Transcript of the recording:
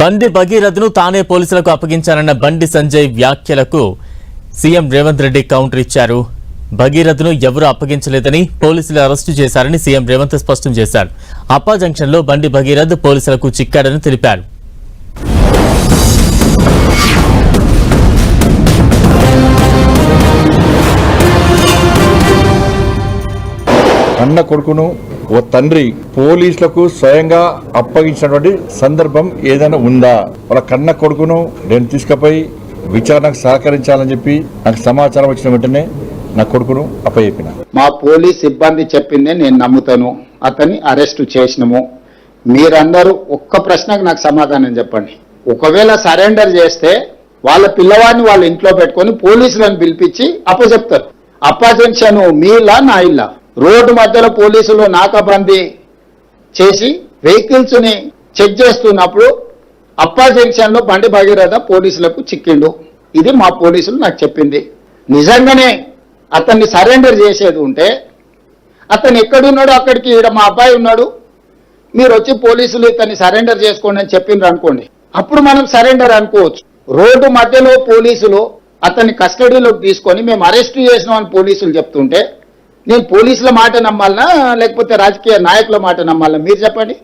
బండి భగీరథను తానే పోలీసులకు అప్పగించారన్న బండి సంజయ్ వ్యాఖ్యలకు సీఎం రేవంత్ రెడ్డి కౌంటర్ ఇచ్చారు. భగీరథను ఎవరూ అప్పగించలేదని పోలీసులు అరెస్టు చేశారని సీఎం రేవంత్ స్పష్టం చేశారు. అప్పా జంక్షన్ లో బండి భగీరథ్ పోలీసులకు చిక్కాడని తెలిపారు. అన్న కొడుకును ఓ తండ్రి పోలీసులకు స్వయంగా అప్పగించినటువంటి సందర్భం ఏదైనా ఉందా? వాళ్ళ కన్న కొడుకును నేను తీసుకుపోయి విచారణకు సహకరించాలని చెప్పి నాకు సమాచారం వచ్చిన వెంటనే నా కొడుకును అప్పచెప్పిన. మా పోలీస్ సిబ్బంది చెప్పిందే నేను నమ్ముతాను. అతన్ని అరెస్టు చేసినాము. మీరందరూ ఒక్క ప్రశ్నకు నాకు సమాధానం చెప్పండి. ఒకవేళ సరెండర్ చేస్తే వాళ్ళ పిల్లవాడిని వాళ్ళ ఇంట్లో పెట్టుకొని పోలీసులను పిలిపించి అప్పచెప్తారు. అప్పా జంక్షన్ మీ ఇల్లా నా ఇల్లా? రోడ్డు మధ్యలో పోలీసులు నాకాబందీ చేసి వెహికల్స్ ని చెక్ చేస్తున్నప్పుడు అప్పా జంక్షన్ లో బండి భగీరథ పోలీసులకు చిక్కిండు. ఇది మా పోలీసులు నాకు చెప్పింది. నిజంగానే అతన్ని సరెండర్ చేసేది ఉంటే అతను ఎక్కడున్నాడో అక్కడికి ఈడ మా అబ్బాయి ఉన్నాడు, మీరు వచ్చి పోలీసులు ఇతన్ని సరెండర్ చేసుకోండి అని చెప్పిండ్రు అనుకోండి, అప్పుడు మనం సరెండర్ అనుకోవచ్చు. రోడ్డు మధ్యలో పోలీసులు అతన్ని కస్టడీలోకి తీసుకొని మేము అరెస్ట్ చేసినామని పోలీసులు చెప్తుంటే నేను పోలీసుల మాట నమ్మాలనా లేకపోతే రాజకీయ నాయకుల మాట నమ్మాలనా? మీరు చెప్పండి.